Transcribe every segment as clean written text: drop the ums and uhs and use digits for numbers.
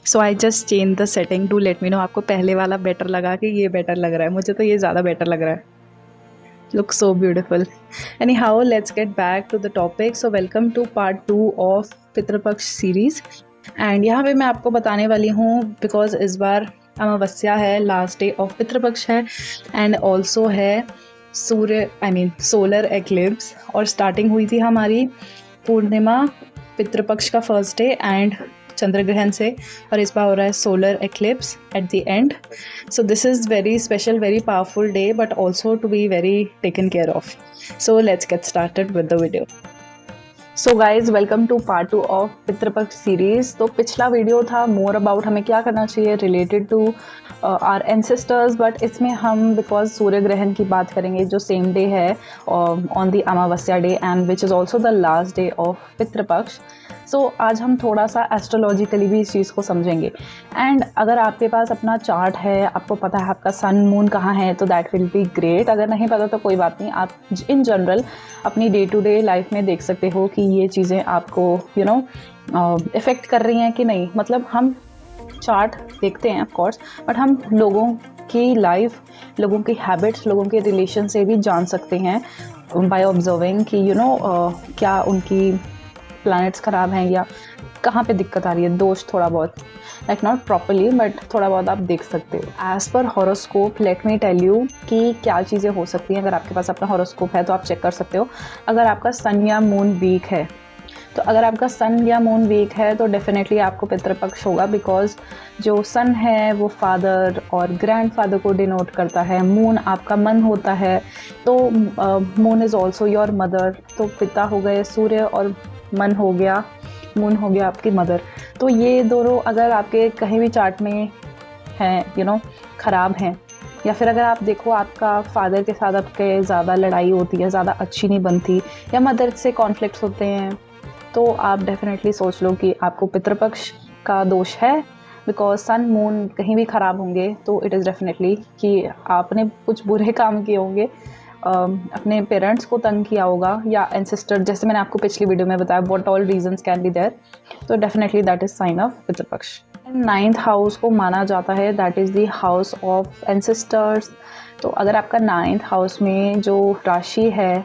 So I just change the setting to let me know आपको पहले वाला better लगा कि ये बेटर लग रहा है। मुझे तो ये ज़्यादा बेटर लग रहा है। Looks so beautiful. Anyhow, let's get back to the topic. So welcome to part 2 of Pitrupaksha series. And यहाँ पे मैं आपको बताने वाली हूँ बिकॉज इस बार अमावस्या है, लास्ट डे ऑफ पितृपक्ष है एंड ऑल्सो है सूर्य सोलर एक्लिप्स। और स्टार्टिंग हुई थी हमारी पूर्णिमा पितृपक्ष का फर्स्ट डे एंड चंद्र ग्रहण से, और इस बार हो रहा है solar eclipse at the end. So this is very special, very powerful day but also to be very taken care of. So let's get started with the video. So guys welcome to part 2 of Pitrupaksha series. तो पिछला video था more about हमें क्या करना चाहिए related to our ancestors, but इसमें हम because सूर्य ग्रहण की बात करेंगे जो सेम डे है on the amavasya day and which is also the last day of Pitrupaksha. So आज हम थोड़ा सा एस्ट्रोलॉजिकली भी इस चीज़ को समझेंगे। एंड अगर आपके पास अपना चार्ट है, आपको पता है आपका सन मून कहाँ है, तो दैट विल बी ग्रेट। अगर नहीं पता तो कोई बात नहीं, आप इन जनरल अपनी डे टू डे लाइफ में देख सकते हो कि ये चीज़ें आपको इफ़ेक्ट कर रही हैं कि नहीं। मतलब हम चार्ट देखते हैं ऑफ कोर्स, बट हम लोगों की लाइफ, लोगों की हैबिट्स, लोगों के रिलेशन से भी जान सकते हैं बाय ऑब्जर्विंग कि क्या उनकी प्लैनेट्स ख़राब हैं या कहाँ पे दिक्कत आ रही है, दोष थोड़ा बहुत, लाइक नॉट प्रॉपरली बट थोड़ा बहुत आप देख सकते हो। As per horoscope let me tell you कि क्या चीज़ें हो सकती हैं। अगर आपके पास अपना हॉरोस्कोप है तो आप चेक कर सकते हो। अगर आपका सन या मून वीक है, तो अगर आपका सन या मून वीक है तो डेफिनेटली आपको पितृपक्ष होगा, बिकॉज जो सन है वो फादर और ग्रैंडफादर को डिनोट करता है। मून आपका मन होता है, तो moon is also your mother. तो पिता हो गए सूर्य और मन हो गया, मून हो गया आपकी मदर। तो ये दोनों अगर आपके कहीं भी चार्ट में हैं ख़राब हैं, या फिर अगर आप देखो आपका फादर के साथ आपके ज़्यादा लड़ाई होती है, ज़्यादा अच्छी नहीं बनती, या मदर से कॉन्फ्लिक्ट्स होते हैं, तो आप डेफिनेटली सोच लो कि आपको पितृपक्ष का दोष है। बिकॉज सन मून कहीं भी ख़राब होंगे तो इट इज़ डेफिनेटली कि आपने कुछ बुरे काम किए होंगे, अपने पेरेंट्स को तंग किया होगा या एंसेस्टर, जैसे मैंने आपको पिछली वीडियो में बताया what all reasons can be there. तो definitely that is sign of Pitrupaksha. 9th house को माना जाता है that is the house of ancestors. तो अगर आपका 9th हाउस में जो राशि है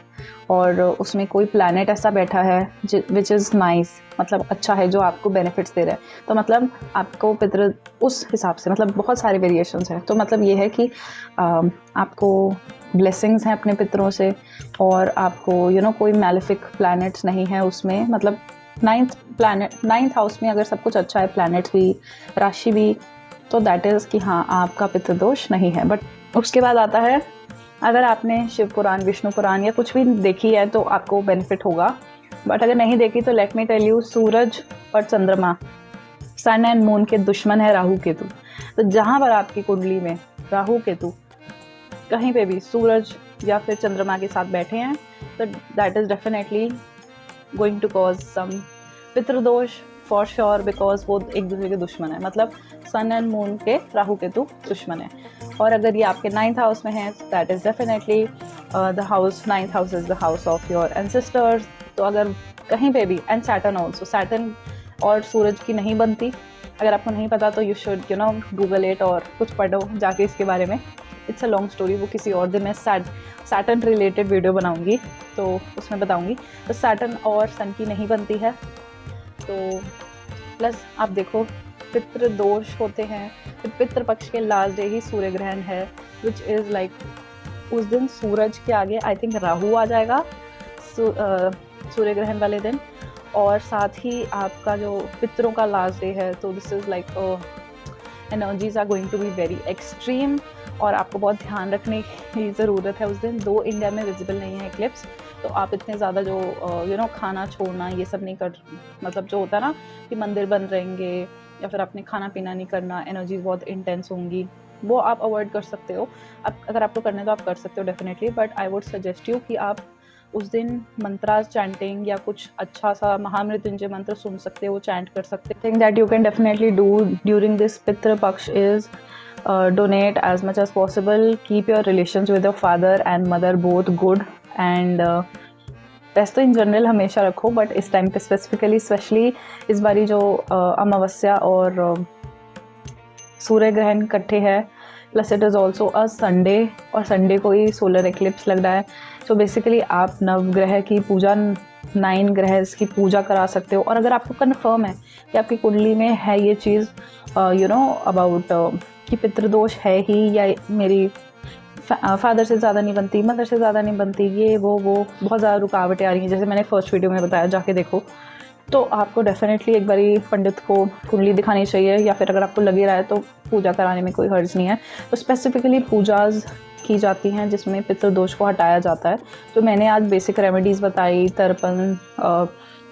और उसमें कोई प्लैनेट ऐसा बैठा है विच इज़ नाइस, मतलब अच्छा है, जो आपको बेनिफिट्स दे रहा है, तो मतलब आपको पितृ उस हिसाब से, मतलब बहुत सारे वेरिएशंस हैं। तो मतलब ये है कि आपको ब्लेसिंग्स हैं अपने पितरों से, और आपको कोई मैलेफिक प्लैनेट्स नहीं है उसमें। मतलब 9th हाउस में अगर सब कुछ अच्छा है, प्लैनेट्स भी, राशि भी, तो दैट इज़ कि हाँ आपका पितृदोष नहीं है। बट उसके बाद आता है, अगर आपने शिव पुराण, विष्णु पुराण या कुछ भी देखी है तो आपको बेनिफिट होगा। बट अगर नहीं देखी तो लेट मी टेल यू, सूरज और चंद्रमा, सन एंड मून के दुश्मन है राहु केतु। तो जहाँ पर आपकी कुंडली में राहु केतु कहीं पे भी सूरज या फिर चंद्रमा के साथ बैठे हैं, तो that is definitely going to cause some Pitrudosh for sure, because वो एक दूसरे के दुश्मन है। मतलब सन एंड मून के राहु केतु दुश्मन है। और अगर ये आपके 9th हाउस में है, that is definitely the house, 9th house is the house of your ancestors. तो अगर कहीं पे भी, एंड सैटर्न ऑल्सो, सैटर्न और सूरज की नहीं बनती। अगर आपको नहीं पता तो यू शुड गूगल इट और कुछ पढ़ो जाके इसके बारे में। इट्स अ लॉन्ग स्टोरी, वो किसी और दिन मैं सैटर्न रिलेटेड वीडियो बनाऊंगी तो उसमें बताऊंगी। तो सैटर्न और सन की नहीं बनती है। तो प्लस आप देखो पितृदोष होते हैं। तो पितृपक्ष के लास्ट डे ही सूर्य ग्रहण है, विच इज़ लाइक उस दिन सूरज के आगे आई थिंक राहु आ जाएगा सूर्य ग्रहण वाले दिन। और साथ ही आपका जो पितरों का लास्ट डे है, तो this is like energies are going to be very extreme, और आपको बहुत ध्यान रखने की ज़रूरत है उस दिन। दो इंडिया में विजिबल नहीं है इक्लिप्स, तो आप इतने ज़्यादा जो खाना छोड़ना ये सब नहीं कर, मतलब जो होता है ना कि मंदिर बंद रहेंगे या फिर आपने खाना पीना नहीं करना, एनर्जीज बहुत इंटेंस होंगी, वो आप अवॉइड कर सकते हो। अगर आपको करने तो आप कर सकते हो definitely, but I would suggest you कि आप उस दिन मंत्रा चैंटिंग या कुछ अच्छा सा महामृत्युंजय मंत्र सुन सकते हो, चैंट कर सकते हो। Think that you can definitely do during this Pitrupaksha is donate as much as possible, keep your relations with your father and mother both good, and वैसे तो इन जनरल हमेशा रखो, बट इस टाइम पे स्पेसिफिकली, स्पेशली इस बारी जो अमावस्या और सूर्य ग्रहण इकट्ठे है, plus it is also a Sunday, और संडे को ही सोलर एक्लिप्स लग रहा है। सो बेसिकली आप नवग्रह की पूजा, 9 ग्रह की पूजा करा सकते हो। और अगर आपको कन्फर्म है कि आपकी कुंडली में है ये चीज़ अबाउट कि पितृदोष है ही, या मेरी फादर से ज़्यादा नहीं बनती, मदर से ज़्यादा नहीं बनती, ये वो बहुत ज़्यादा रुकावटें आ रही हैं, जैसे मैंने फर्स्ट वीडियो में बताया, जाके देखो, तो आपको डेफिनेटली एक बारी पंडित को कुंडली दिखानी चाहिए, या फिर अगर आपको लग रहा है तो पूजा कराने में कोई हर्ज नहीं है। तो स्पेसिफिकली पूजाज की जाती हैं जिसमें पितृदोष को हटाया जाता है। तो मैंने आज बेसिक रेमेडीज़ बताई, तर्पण,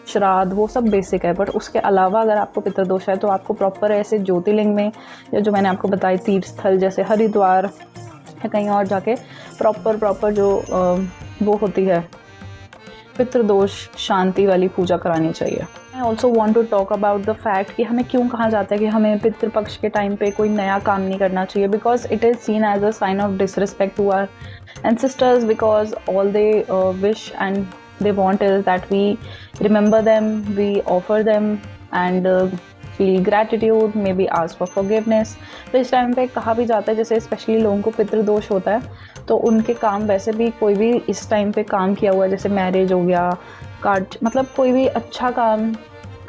श्राद्ध, वो सब बेसिक है। बट उसके अलावा अगर आपको पितृदोष है तो आपको प्रॉपर ऐसे ज्योतिर्लिंग में, या जो मैंने आपको बताई तीर्थ स्थल जैसे हरिद्वार या कहीं और जाके प्रॉपर जो वो होती है पितृदोष शांति वाली पूजा करानी चाहिए। I also want to talk about the fact कि हमें क्यों कहा जाता है कि हमें पितृपक्ष के टाइम पे कोई नया काम नहीं करना चाहिए, because it is seen as a sign of disrespect to our ancestors, because all they wish and they want is that we remember them, we offer them and feel gratitude, maybe ask for forgiveness। तो इस time पे कहा भी जाता है, जैसे specially लोगों को पितृदोष होता है तो उनके काम, वैसे भी कोई भी इस टाइम पे काम किया हुआ है, जैसे मैरिज हो गया, कार्ड, मतलब कोई भी अच्छा काम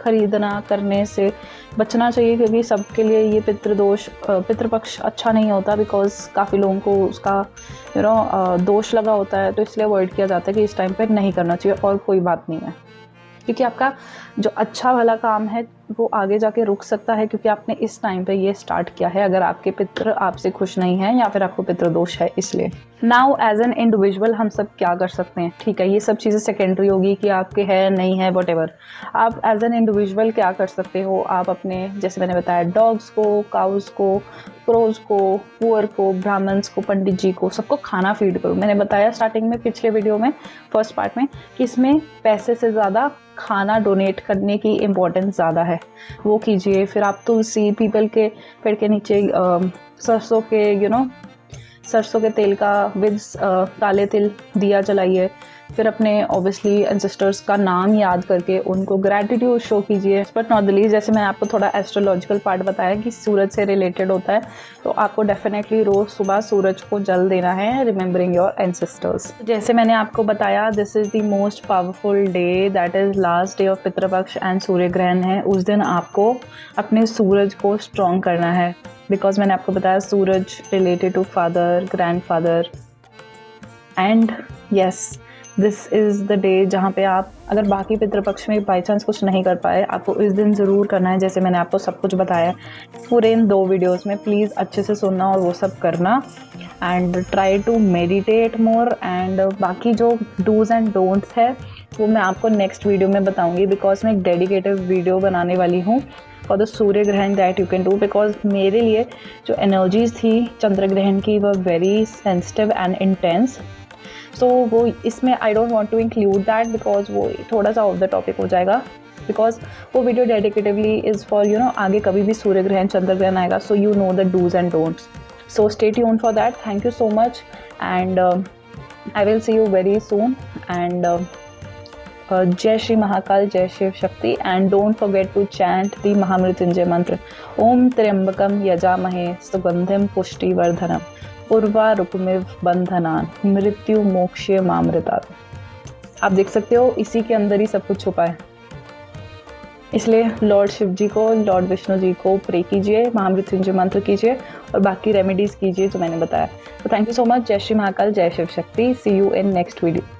खरीदना करने से बचना चाहिए, क्योंकि सबके लिए ये पितृपक्ष अच्छा नहीं होता, बिकॉज काफ़ी लोगों को उसका दोष लगा होता है। तो इसलिए अवॉइड किया जाता है कि इस टाइम पे नहीं करना चाहिए, और कोई बात नहीं है, क्योंकि आपका जो अच्छा वाला काम है वो आगे जाके रुक सकता है, क्योंकि आपने इस टाइम पे ये स्टार्ट किया है, अगर आपके पितृ आपसे खुश नहीं है या फिर आपको पितृदोष है इसलिए। नाउ एज एन इंडिविजुअल हम सब क्या कर सकते हैं, ठीक है, ये सब चीज़ें सेकेंडरी होगी कि आपके है नहीं है वॉटेवर। आप एज एन इंडिविजुअल क्या कर सकते हो, आप अपने, जैसे मैंने बताया, डॉग्स को, काउस को, क्रोज को, पुअर को, ब्राह्मण्स को, पंडित जी को, सबको खाना फीड करो। मैंने बताया स्टार्टिंग में, पिछले वीडियो में, फर्स्ट पार्ट में, कि इसमें पैसे से ज़्यादा खाना डोनेट करने की इम्पोर्टेंस ज़्यादा है, वो कीजिए। फिर आप तुलसी, पीपल के पेड़ के नीचे सरसों के सरसों के तेल का विद काले तिल दिया जलाइए। फिर अपने ऑब्वियसली एंसेस्टर्स का नाम याद करके उनको ग्रैटिट्यूड शो कीजिए। बट नॉट द लीस्ट, जैसे मैंने आपको थोड़ा एस्ट्रोलॉजिकल पार्ट बताया कि सूरज से रिलेटेड होता है, तो आपको डेफिनेटली रोज़ सुबह सूरज को जल देना है, रिमेंबरिंग योर एंसेस्टर्स। जैसे मैंने आपको बताया, this is the most powerful day, that is last day of Pitrupaksha and सूर्य ग्रहण है। उस दिन आपको अपने सूरज को स्ट्रॉन्ग करना है, बिकॉज मैंने आपको बताया सूरज related to father, grandfather, and yes, this is the day जहाँ पे आप, अगर बाकी पितृपक्ष में बाई चांस कुछ नहीं कर पाए, आपको इस दिन ज़रूर करना है। जैसे मैंने आपको सब कुछ बताया पूरे इन 2 वीडियोस में, प्लीज़ अच्छे से सुनना और वो सब करना, and try to meditate more. And बाकी जो डूज़ एंड डोंट्स है वो मैं आपको नेक्स्ट वीडियो में बताऊँगी, बिकॉज मैं एक डेडिकेटेड वीडियो बनाने वाली हूँ फॉर द सूर्य ग्रहण that you can do, because मेरे लिए जो एनर्जीज थी चंद्र ग्रहण की वो very sensitive and intense. So वो इसमें I don't want to include that, because वो थोड़ा सा ऑफ द टॉपिक हो जाएगा, बिकॉज वो वीडियो डेडिकेटिवली इज़ फॉर आगे कभी भी सूर्य ग्रहण, चंद्र ग्रहण आएगा, so you know the dos and don'ts. So stay tuned for that. Thank you so much, and I will see you very soon. And जय श्री महाकाल, जय Shiv Shakti, and don't forget to chant the Mahamrityunjaya mantra, ओम त्र्यंबकम यजामहे सुगंधिम पुष्टिवर्धनम उर्वारुकमिव बंधनान मृत्यु मोक्षे मामृतात्। आप देख सकते हो इसी के अंदर ही सब कुछ छुपा है, इसलिए लॉर्ड शिव जी को, लॉर्ड विष्णु जी को प्रे कीजिए, महामृत्युंजय मंत्र कीजिए और बाकी रेमेडीज़ कीजिए जो मैंने बताया। तो थैंक यू सो मच। जय श्री महाकाल, जय शिव शक्ति। सी यू इन नेक्स्ट वीडियो।